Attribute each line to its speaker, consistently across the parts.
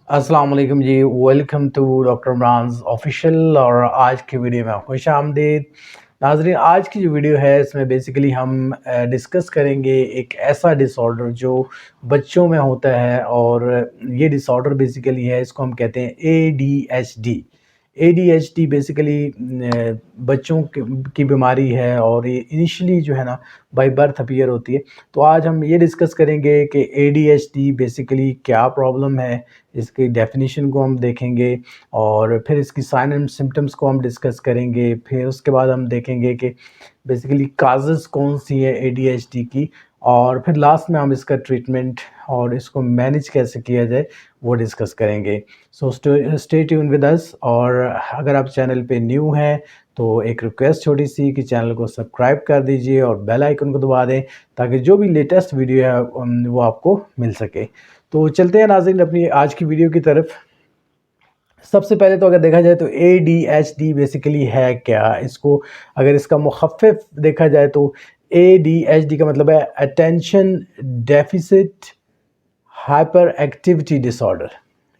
Speaker 1: अस्सलाम वालेकुम जी। Welcome to doctor Imran's official और आज की वीडियो में खुश आमदीद। नाज़रीन, आज की जो वीडियो है इसमें बेसिकली हम डिस्कस करेंगे एक ऐसा डिसऑर्डर जो बच्चों में होता है और ये डिसऑर्डर बेसिकली है, इसको हम कहते हैं ADHD। ADHD बेसिकली बच्चों की बीमारी है और ये इनिशियली जो है ना बाय बर्थ अपीयर होती है। तो आज हम ये डिस्कस करेंगे कि ADHD बेसिकली क्या प्रॉब्लम है, इसकी डेफिनेशन को हम देखेंगे और फिर इसकी साइन एंड सिम्टम्स को हम डिस्कस करेंगे। फिर उसके बाद हम देखेंगे कि बेसिकली काजेज़ कौन सी है ADHD की, और फिर लास्ट में हम इसका ट्रीटमेंट और इसको मैनेज कैसे किया जाए वो डिस्कस करेंगे। So stay tune with us. और अगर आप चैनल पे न्यू हैं तो एक रिक्वेस्ट छोटी सी कि चैनल को सब्सक्राइब कर दीजिए और बेल आइकन को दबा दें ताकि जो भी लेटेस्ट वीडियो है वो आपको मिल सके। तो चलते हैं नाज़रीन अपनी आज की वीडियो की तरफ। सबसे पहले तो अगर देखा जाए तो ADHD बेसिकली है क्या, इसको अगर इसका मुखफ़िफ़ देखा जाए तो ADHD का मतलब है attention deficit hyper activity disorder.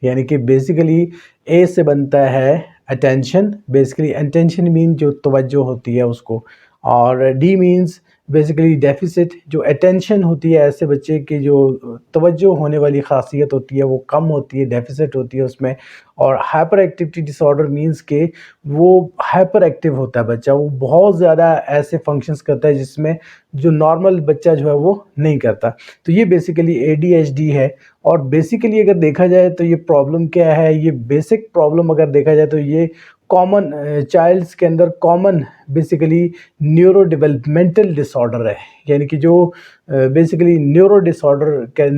Speaker 1: यानी कि बेसिकली ए से बनता है अटेंशन, बेसिकली अटेंशन मीन जो तवज्जो होती है उसको, और डी मीन्स बेसिकली डेफिसिट, जो अटेंशन होती है ऐसे बच्चे की जो तवज्जो होने वाली खासियत होती है वो कम होती है, डेफिसिट होती है उसमें। और हाइपर एक्टिविटी डिसऑर्डर मीन्स के वो हाइपर एक्टिव होता है बच्चा, वो बहुत ज़्यादा ऐसे फंक्शंस करता है जिसमें जो नॉर्मल बच्चा जो है वो नहीं करता। तो ये बेसिकली ADHD है। और बेसिकली अगर देखा जाए तो ये प्रॉब्लम क्या है, ये बेसिक प्रॉब्लम अगर देखा जाए तो ये कॉमन चाइल्ड्स के अंदर common basically neuro developmental disorder है। यानी कि जो बेसिकली न्यूरो डिसऑर्डर के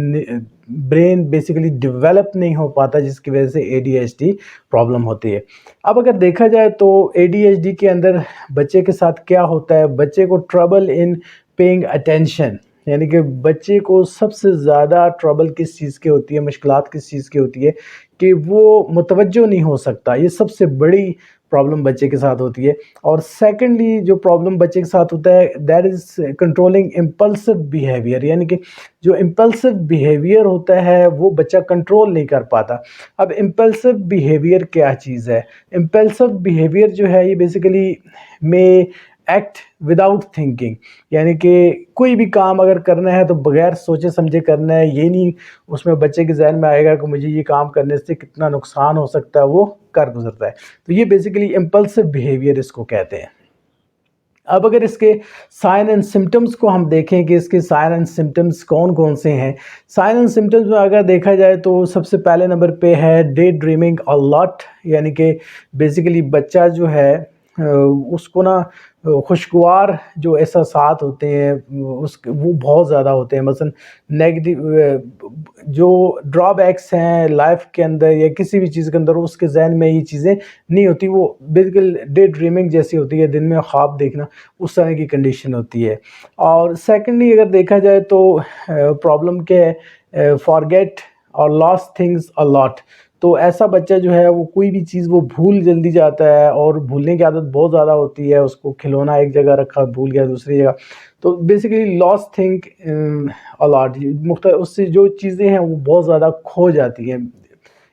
Speaker 1: ब्रेन बेसिकली डेवलप नहीं हो पाता, जिसकी वजह से ADHD प्रॉब्लम होती है। अब अगर देखा जाए तो ADHD के अंदर बच्चे के साथ क्या होता है, बच्चे को ट्रबल इन पेइंग अटेंशन, यानी कि बच्चे को सबसे ज़्यादा ट्रबल किस चीज़ की होती है, मुश्किलात किस चीज़ की होती है कि वो मुतवज्जो नहीं हो सकता। ये सबसे बड़ी प्रॉब्लम बच्चे के साथ होती है। और सेकेंडली जो प्रॉब्लम बच्चे के साथ होता है that is controlling impulsive behaviour, यानी कि जो इम्पल्सिव बिहेवियर होता है वो बच्चा कंट्रोल नहीं कर पाता। अब इम्पल्सिव बिहेवियर क्या चीज़ है? इम्पल्सिव बिहेवियर जो है ये बेसिकली में एक्ट विदाउट थिंकिंग, यानी कि कोई भी काम अगर करना है तो बगैर सोचे समझे करना है। ये नहीं उसमें बच्चे के जहन में आएगा कि मुझे ये काम करने से कितना नुकसान हो सकता है, वो कर गुजरता है। तो ये बेसिकली इम्पल्सिव बिहेवियर इसको कहते हैं। अब अगर इसके साइन एंड सिम्टम्स को हम देखें कि इसके साइन एंड सिम्टम्स कौन कौन से हैं। साइन एंड सिम्टम्स में अगर देखा जाए तो सबसे पहले नंबर पे है डे ड्रीमिंग अ लॉट, यानी कि बेसिकली बच्चा जो है उसको ना खुशगवार जो एहसासात होते हैं वो बहुत ज़्यादा होते हैं। मसलन नेगेटिव जो ड्रॉबैक्स हैं लाइफ के अंदर या किसी भी चीज़ के अंदर, उसके जहन में ये चीज़ें नहीं होती, वो बिल्कुल डे ड्रीमिंग जैसी होती है, दिन में ख्वाब देखना, उस तरह की कंडीशन होती है। और सेकेंडली अगर देखा जाए तो प्रॉब्लम क्या है, फॉरगेट और लॉस्ट थिंग्स अ लॉट। तो ऐसा बच्चा जो है वो कोई भी चीज़ वो भूल जल्दी जाता है और भूलने की आदत बहुत ज़्यादा होती है। उसको खिलौना एक जगह रखा भूल गया दूसरी जगह, तो बेसिकली लॉस्ट थिंक अलॉट, उससे जो चीज़ें हैं वो बहुत ज़्यादा खो जाती हैं।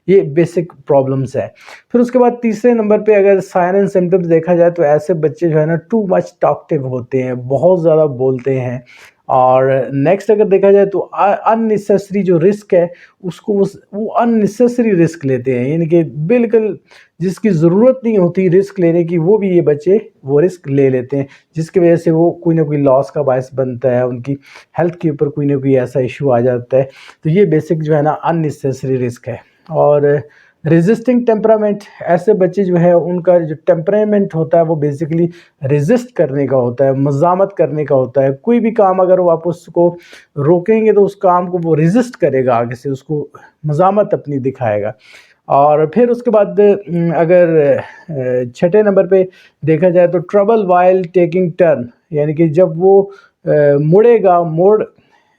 Speaker 1: ये बेसिक प्रॉब्लम्स है। फिर उसके बाद तीसरे नंबर पे अगर साइन एंड सिम्टम्स देखा जाए तो ऐसे बच्चे जो है ना टू मच टॉकटिव होते हैं, बहुत ज़्यादा बोलते हैं। और नेक्स्ट अगर देखा जाए तो अननेसेसरी जो रिस्क है उसको वो अननेसेसरी रिस्क लेते हैं, यानी कि बिल्कुल जिसकी ज़रूरत नहीं होती रिस्क लेने की, वो भी ये बच्चे वो रिस्क ले लेते हैं, जिसकी वजह से वो कोई ना कोई लॉस का बायस बनता है, उनकी हेल्थ के ऊपर कोई ना कोई ऐसा इशू आ जाता है। तो ये बेसिक जो है ना अननेसेसरी रिस्क है। और रेजिस्टिंग टेम्परामेंट, ऐसे बच्चे जो है उनका जो टेम्परामेंट होता है वो बेसिकली रेजिस्ट करने का होता है, मज़ामत करने का होता है। कोई भी काम अगर वो आप उसको रोकेंगे तो उस काम को वो रेजिस्ट करेगा, आगे से उसको मज़ामत अपनी दिखाएगा। और फिर उसके बाद अगर छठे नंबर पे देखा जाए तो ट्रबल वाइल टेकिंग टर्न, यानी कि जब वो मुड़ेगा, मोड़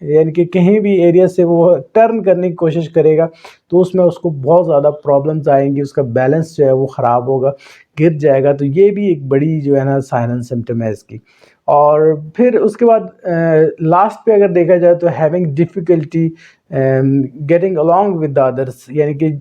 Speaker 1: यानी कि कहीं भी एरिया से वो टर्न करने की कोशिश करेगा तो उसमें उसको बहुत ज़्यादा प्रॉब्लम्स आएंगी, उसका बैलेंस जो है वो ख़राब होगा, गिर जाएगा। तो ये भी एक बड़ी जो है ना साइन एंड सिम्टम है इसकी। और फिर उसके बाद लास्ट पे अगर देखा जाए तो having difficulty getting along with the others, यानी कि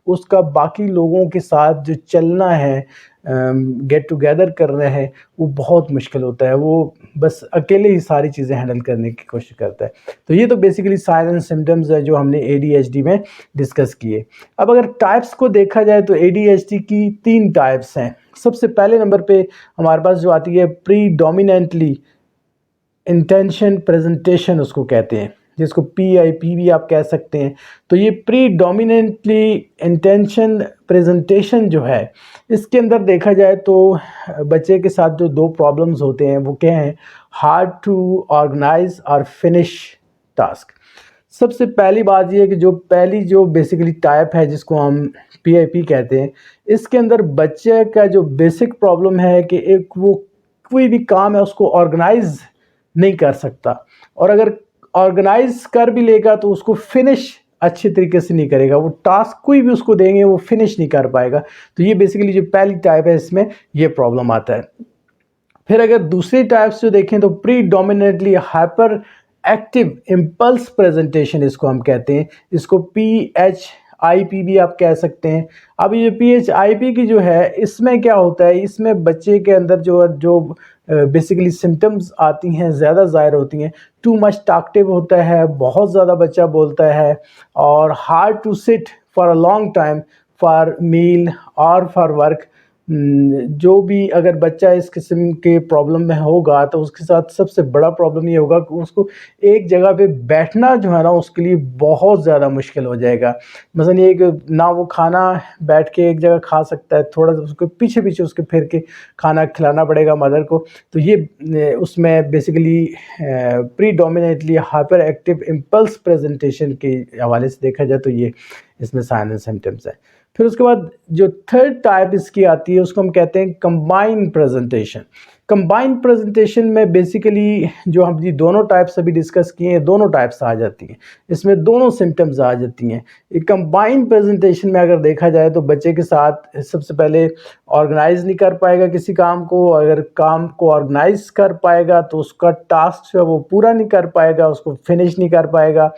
Speaker 1: उसका बाकी लोगों के साथ जो चलना है, गेट टुगेदर करना है, वो बहुत मुश्किल होता है। वो बस अकेले ही सारी चीज़ें हैंडल करने की कोशिश करता है। तो ये तो बेसिकली साइन एंड सिम्पटम्स है जो हमने एडीएचडी में डिस्कस किए। अब अगर टाइप्स को देखा जाए तो एडीएचडी की 3 टाइप्स हैं। सबसे पहले नंबर पे हमारे पास जो आती है प्रीडोमिनेंटली इंटेंशन प्रेजेंटेशन उसको कहते हैं, जिसको पीआईपी भी आप कह सकते हैं। तो ये प्रीडोमिनेंटली इंटेंशन प्रेजेंटेशन जो है, इसके अंदर देखा जाए तो बच्चे के साथ जो 2 प्रॉब्लम्स होते हैं वो क्या हैं, हार्ड टू ऑर्गेनाइज और फिनिश टास्क। सबसे पहली बात ये है कि जो बेसिकली टाइप है जिसको हम पीआईपी कहते हैं, इसके अंदर बच्चे का जो बेसिक प्रॉब्लम है कि एक वो कोई भी काम है उसको ऑर्गेनाइज नहीं कर सकता, और अगर ऑर्गेनाइज कर भी लेगा तो उसको फिनिश अच्छे तरीके से नहीं करेगा। वो टास्क कोई भी उसको देंगे वो फिनिश नहीं कर पाएगा। तो ये बेसिकली जो पहली टाइप है इसमें ये प्रॉब्लम आता है। फिर अगर दूसरी टाइप्स जो देखें तो predominantly hyper active impulse presentation इसको हम कहते हैं। इसको PHIP भी आप कह सकते हैं। अब ये PHIP की जो है, इसमें क्या होता है, इसमें बच्चे के अंदर जो बेसिकली सिम्टम्स आती हैं ज़्यादा ज़ाहिर होती हैं। टू मच टॉकटिव होता है, बहुत ज़्यादा बच्चा बोलता है, और hard to sit for a long time for meal और फॉर वर्क। जो भी अगर बच्चा इस किस्म के प्रॉब्लम में होगा तो उसके साथ सबसे बड़ा प्रॉब्लम ये होगा कि उसको एक जगह पे बैठना जो है ना उसके लिए बहुत ज़्यादा मुश्किल हो जाएगा। मसलन ये कि ना वो खाना बैठ के एक जगह खा सकता है, थोड़ा सा उसको पीछे पीछे उसके फिर के खाना खिलाना पड़ेगा मदर को। तो ये उसमें basically predominantly hyper active impulse presentation के हवाले से देखा जाए तो ये इसमें साइन एंड सिम्टम्स है। फिर उसके बाद जो थर्ड टाइप इसकी आती है उसको हम कहते हैं कंबाइन प्रेजेंटेशन। कंबाइन प्रेजेंटेशन में बेसिकली जो हम ये दोनों टाइप्स अभी डिस्कस किए हैं, दोनों टाइप्स आ जाती हैं, इसमें दोनों सिम्टम्स आ जाती हैं। एक कंबाइन प्रेजेंटेशन में अगर देखा जाए तो बच्चे के साथ सबसे पहले ऑर्गेनाइज नहीं कर पाएगा किसी काम को, अगर काम को ऑर्गेनाइज कर पाएगा तो उसका टास्क जो है वो पूरा नहीं कर पाएगा, उसको फिनिश नहीं कर पाएगा,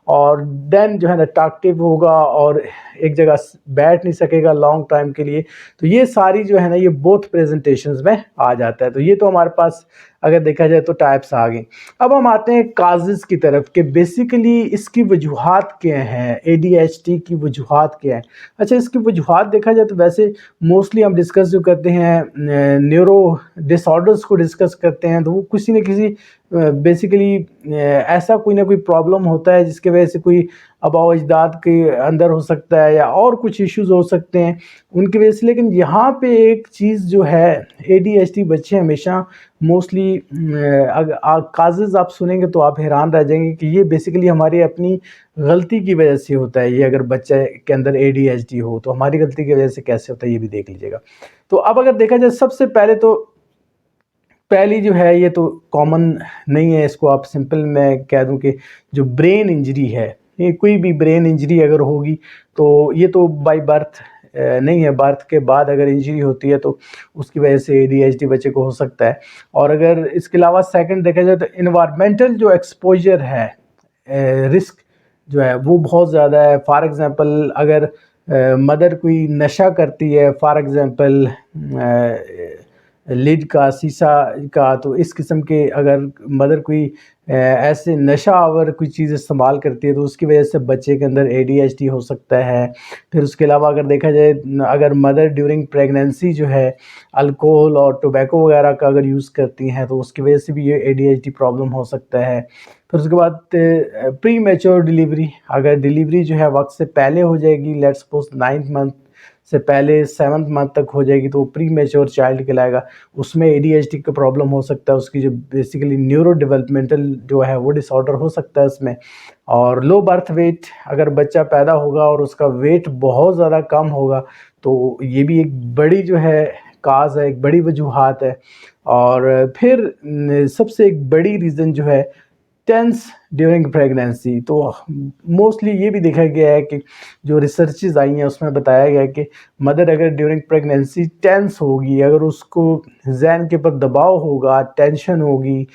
Speaker 1: और देन जो है ना टॉकटिव होगा और एक जगह बैठ नहीं सकेगा लॉन्ग टाइम के लिए। तो ये सारी जो है ना ये बोथ प्रेजेंटेशंस में आ जाता है। तो ये तो हमारे पास अगर देखा जाए तो टाइप्स आ गए। अब हम आते हैं काजेज़ की तरफ कि बेसिकली इसकी वजूहात क्या हैं, एडीएचडी की वजूहात क्या हैं। अच्छा, इसकी वजूहात देखा जाए तो वैसे मोस्टली हम डिस्कस जो करते हैं न्यूरो डिसऑर्डर्स को डिस्कस करते हैं, तो वो किसी न किसी बेसिकली ऐसा कोई ना कोई प्रॉब्लम होता है जिसके वजह से कोई आबा अजदाद के अंदर हो सकता है या और कुछ इश्यूज़ हो सकते हैं उनकी वजह से। लेकिन यहाँ पे एक चीज़ जो है, एडीएचडी बच्चे हमेशा मोस्टली काजेज़ आप सुनेंगे तो आप हैरान रह जाएंगे कि ये बेसिकली हमारी अपनी गलती की वजह से होता है। ये अगर बच्चे के अंदर एडीएचडी हो तो हमारी गलती की वजह से कैसे होता है ये भी देख लीजिएगा। तो अब अगर देखा जाए सबसे पहले तो पहली जो है ये तो कॉमन नहीं है, इसको आप सिंपल मैं कह दूं कि जो ब्रेन इंजरी है, ये कोई भी ब्रेन इंजरी अगर होगी तो ये तो बाय बर्थ नहीं है, बर्थ के बाद अगर इंजरी होती है तो उसकी वजह से एडीएचडी बच्चे को हो सकता है। और अगर इसके अलावा सेकंड देखा जाए तो इन्वायरमेंटल जो एक्सपोजर है, रिस्क जो है वो बहुत ज़्यादा है। फॉर एग्ज़ाम्पल अगर मदर कोई नशा करती है, फॉर एग्ज़ाम्पल लीड का, शीशा का, तो इस किस्म के अगर मदर कोई ऐसे नशा आवर कोई चीज़ इस्तेमाल करती है तो उसकी वजह से बच्चे के अंदर एडीएचडी हो सकता है। फिर उसके अलावा अगर देखा जाए अगर मदर ड्यूरिंग प्रेगनेंसी जो है अल्कोहल और टोबैको वगैरह का अगर यूज़ करती हैं तो उसकी वजह से भी ये एडीएचडी प्रॉब्लम हो सकता है। फिर उसके बाद प्री मैच्योर डिलीवरी, अगर डिलीवरी जो है वक्त से पहले हो जाएगी, लेट्स सपोज 9th मंथ से पहले 7th मंथ तक हो जाएगी तो वो प्री मैच्योर चाइल्ड कहलाएगा। उसमें एडीएचडी का प्रॉब्लम हो सकता है, उसकी जो बेसिकली न्यूरो डेवलपमेंटल जो है वो डिसऑर्डर हो सकता है इसमें। और लो बर्थ वेट, अगर बच्चा पैदा होगा और उसका वेट बहुत ज़्यादा कम होगा तो ये भी एक बड़ी जो है काज है, एक बड़ी वजूहात है। और फिर सबसे एक बड़ी रीज़न जो है टेंस ड्यूरिंग प्रेगनेंसी। तो मोस्टली ये भी देखा गया है कि जो रिसर्चेज आई हैं उसमें बताया गया है कि मदर अगर ड्यूरिंग प्रेगनेंसी टेंस होगी, अगर उसको जहन के ऊपर दबाव होगा, टेंशन होगी,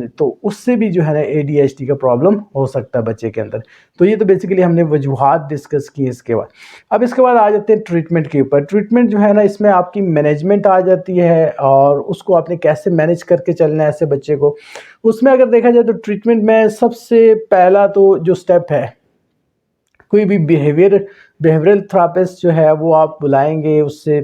Speaker 1: तो उससे भी जो है ना ADHD का प्रॉब्लम हो सकता है बच्चे के अंदर। तो ये तो बेसिकली हमने वजूहात डिस्कस की इसके बाद। अब इसके बाद आ जाते हैं ट्रीटमेंट के ऊपर। ट्रीटमेंट जो है ना इसमें आपकी मैनेजमेंट आ जाती है और उसको आपने कैसे मैनेज करके चलना है ऐसे बच्चे को। उसमें अगर देखा जाए तो ट्रीटमेंट में सबसे पहला तो जो स्टेप है, कोई भी बिहेवियरल थेरेपिस्ट जो है वो आप बुलाएंगे, उससे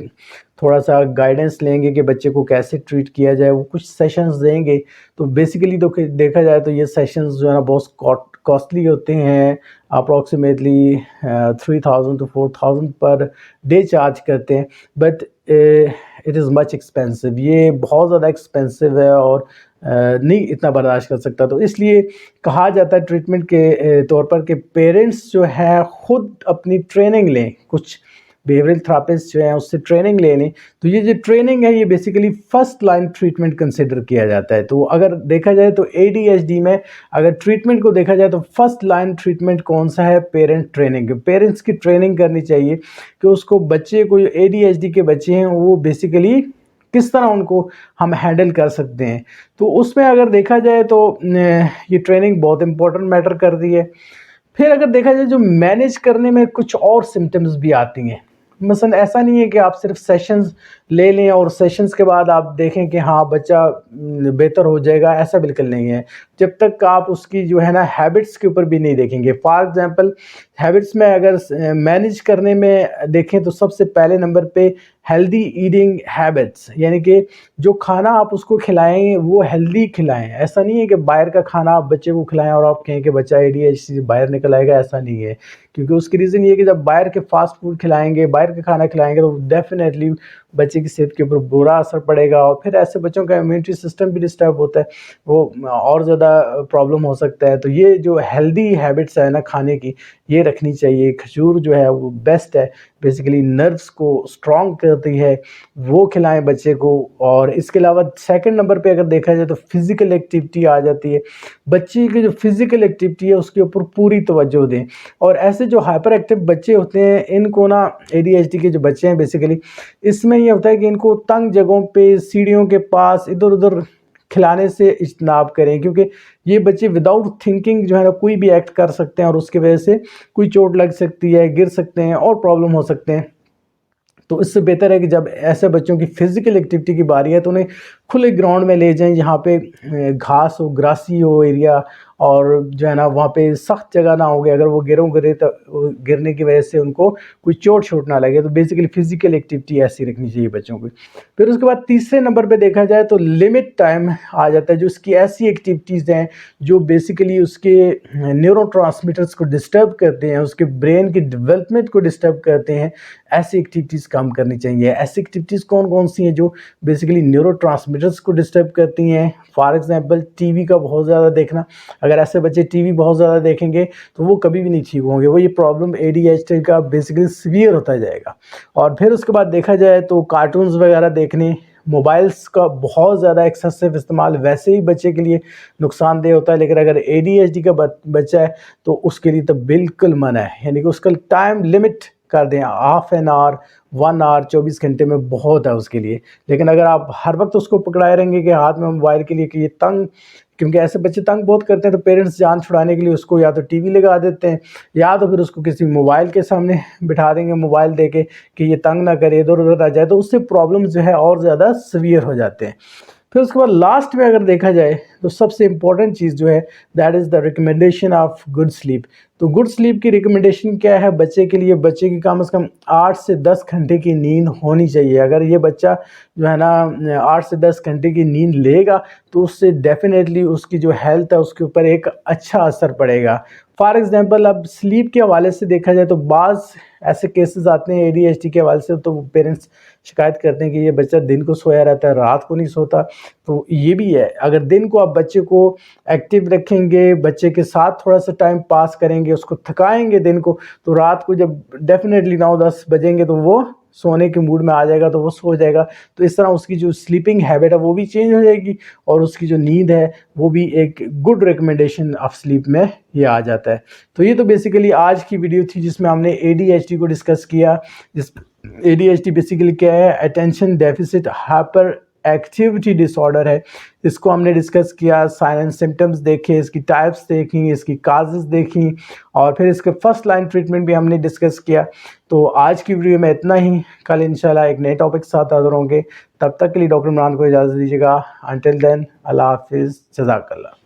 Speaker 1: थोड़ा सा गाइडेंस लेंगे कि बच्चे को कैसे ट्रीट किया जाए, वो कुछ सेशंस देंगे। तो बेसिकली तो देखा जाए तो ये सेशंस जो है ना बहुत कॉस्टली होते हैं, approximately 3000 to 4000 per day charge करते हैं। But it is much expensive, ये बहुत ज़्यादा एक्सपेंसिव है और नहीं इतना बर्दाश्त कर सकता। तो इसलिए कहा जाता है ट्रीटमेंट के तौर पर कि पेरेंट्स जो है ख़ुद अपनी ट्रेनिंग लें, कुछ बिहेवियरल थेरेपिस्ट जो हैं उससे ट्रेनिंग ले लें। तो ये जो ट्रेनिंग है ये basically first line treatment consider किया जाता है। तो अगर देखा जाए तो ADHD में अगर ट्रीटमेंट को देखा जाए तो फर्स्ट लाइन ट्रीटमेंट कौन सा है, पेरेंट ट्रेनिंग। पेरेंट्स की ट्रेनिंग करनी चाहिए कि उसको बच्चे को, जो ADHD के बच्चे हैं वो बेसिकली किस तरह उनको हम हैंडल कर सकते हैं। तो उसमें अगर देखा जाए तो ये ट्रेनिंग बहुत इम्पोर्टेंट मैटर करती है। फिर अगर देखा जाए जो मैनेज करने में कुछ और सिम्टम्स भी आती हैं। मसलन ऐसा नहीं है कि आप सिर्फ सेशंस ले लें और सेशंस के बाद आप देखें कि हाँ बच्चा बेहतर हो जाएगा, ऐसा बिल्कुल नहीं है। जब तक आप उसकी जो है ना हैबिट्स के ऊपर भी नहीं देखेंगे। फॉर एग्जांपल हैबिट्स में अगर मैनेज करने में देखें तो सबसे पहले नंबर पे हेल्दी ईटिंग हैबिट्स, यानी कि जो खाना आप उसको खिलाएं वो हेल्दी खिलाएं। ऐसा नहीं है कि बाहर का खाना आप बच्चे को खिलाएं और आप कहें कि बच्चा ADHD से बाहर निकल आएगा, ऐसा नहीं है। क्योंकि उसकी रीज़न ये है कि जब बाहर के फास्ट फूड खिलाएंगे, बाहर का खाना खिलाएंगे तो डेफिनेटली बच्चे की सेहत के ऊपर बुरा असर पड़ेगा और फिर ऐसे बच्चों का इम्यूनिटी सिस्टम भी डिस्टर्ब होता है, वो और ज़्यादा प्रॉब्लम हो सकता है। तो ये जो हेल्दी हैबिट्स है ना खाने की, ये रखनी चाहिए। खजूर जो है वो बेस्ट है, बेसिकली नर्व्स को स्ट्रॉन्ग करती है, वो खिलाएं बच्चे को। और इसके अलावा सेकंड नंबर पे अगर देखा जाए तो फिज़िकल एक्टिविटी आ जाती है। बच्चे की जो फिज़िकल एक्टिविटी है उसके ऊपर पूरी तवज्जो दें। और ऐसे जो हाइपर एक्टिव बच्चे होते हैं इनको ना, ADHD के जो बच्चे हैं बेसिकली, इसमें ये होता है कि इनको तंग जगहों पे, सीढ़ियों के पास इधर उधर खिलाने से इज्तनाब करें। क्योंकि ये बच्चे विदाउट थिंकिंग जो है ना कोई भी एक्ट कर सकते हैं और उसकी वजह से कोई चोट लग सकती है, गिर सकते हैं और प्रॉब्लम हो सकते हैं। तो इससे बेहतर है कि जब ऐसे बच्चों की फ़िज़िकल एक्टिविटी की बारी है तो उन्हें खुले ग्राउंड में ले जाएं, जहाँ पे घास हो, ग्रासी हो एरिया, और जो है ना वहाँ पे सख्त जगह ना होगी। अगर वो गिरे तो गिरने की वजह से उनको कोई चोट ना लगे। तो बेसिकली फ़िज़िकल एक्टिविटी ऐसी रखनी चाहिए बच्चों की। फिर उसके बाद तीसरे नंबर पे देखा जाए तो लिमिट टाइम आ जाता है। जो उसकी ऐसी एक्टिविटीज़ हैं जो बेसिकली उसके न्यूरोट्रांसमीटर्स को डिस्टर्ब करते हैं, उसके ब्रेन की डेवलपमेंट को डिस्टर्ब करते हैं, ऐसी एक्टिविटीज़ कम करनी चाहिए। ऐसी एक्टिविटीज़ कौन सी हैं जो बेसिकली न्यूरोट्रांसमीटर्स को डिस्टर्ब करती हैं? फॉर एग्जांपल टीवी का बहुत ज़्यादा देखना। अगर ऐसे बच्चे टीवी बहुत ज़्यादा देखेंगे तो वो कभी भी नहीं ठीक होंगे, वो ये प्रॉब्लम ADHD का बेसिकली सीवियर होता जाएगा। और फिर उसके बाद देखा जाए तो कार्टून्स वगैरह देखने, मोबाइल्स का बहुत ज़्यादा एक्सेसिव इस्तेमाल वैसे ही बच्चे के लिए नुकसानदेह होता है। लेकिन अगर ADHD का बच्चा है तो उसके लिए तो बिल्कुल मना है, यानी कि उसका टाइम लिमिट कर दें, हाफ एन आवर, 1 आवर, 24 घंटे में बहुत है उसके लिए। लेकिन अगर आप हर वक्त उसको पकड़ाए रहेंगे कि हाथ में मोबाइल के लिए, कि ये तंग, क्योंकि ऐसे बच्चे तंग बहुत करते हैं, तो पेरेंट्स जान छुड़ाने के लिए उसको या तो टीवी लगा देते हैं या तो फिर उसको किसी मोबाइल के सामने बिठा देंगे, मोबाइल दे के कि ये तंग ना करे, इधर उधर आ जाए। तो उससे प्रॉब्लम जो है और ज़्यादा सीवियर हो जाते हैं। फिर उसके बाद लास्ट में अगर देखा जाए तो सबसे इम्पॉर्टेंट चीज़ जो है that is the recommendation of good sleep. तो गुड स्लीप की रिकमेंडेशन क्या है बच्चे के लिए? बच्चे की कम से कम 8 से 10 घंटे की नींद होनी चाहिए। अगर ये बच्चा जो है ना 8 से 10 घंटे की नींद लेगा तो उससे डेफिनेटली उसकी जो हेल्थ है उसके ऊपर एक अच्छा असर पड़ेगा। फॉर एग्जांपल अब स्लीप के हवाले से देखा जाए तो बाज़ ऐसे केसेस आते हैं ADHD के हवाले से, तो पेरेंट्स शिकायत करते हैं कि ये बच्चा दिन को सोया रहता है, रात को नहीं सोता। तो ये भी है, अगर दिन को आप बच्चे को एक्टिव रखेंगे, बच्चे के साथ थोड़ा सा टाइम पास करेंगे, उसको थकाएंगे दिन को, तो रात को जब डेफिनेटली 9-10 बजेंगे तो वो सोने के मूड में आ जाएगा तो वो सो जाएगा। तो इस तरह उसकी जो स्लीपिंग हैबिट है वो भी चेंज हो जाएगी और उसकी जो नींद है वो भी एक गुड रिकमेंडेशन ऑफ स्लीप में ये आ जाता है। तो ये तो बेसिकली आज की वीडियो थी जिसमें हमने ADHD को डिस्कस किया। जिस ADHD बेसिकली क्या है, attention deficit hyper activity disorder है। इसको हमने डिस्कस किया, साइन एंड सिम्टम्स देखे, इसकी टाइप्स देखी, इसकी काजेस देखी और फिर इसके फर्स्ट लाइन ट्रीटमेंट भी हमने डिस्कस किया। तो आज की वीडियो में इतना ही। कल इंशाल्लाह एक नए टॉपिक के साथ हाजिर होंगे। तब तक के लिए डॉक्टर इमरान को इजाज़त दीजिएगा। अंटिल देन, अल्लाह हाफिज़, जज़ाकल्लाह।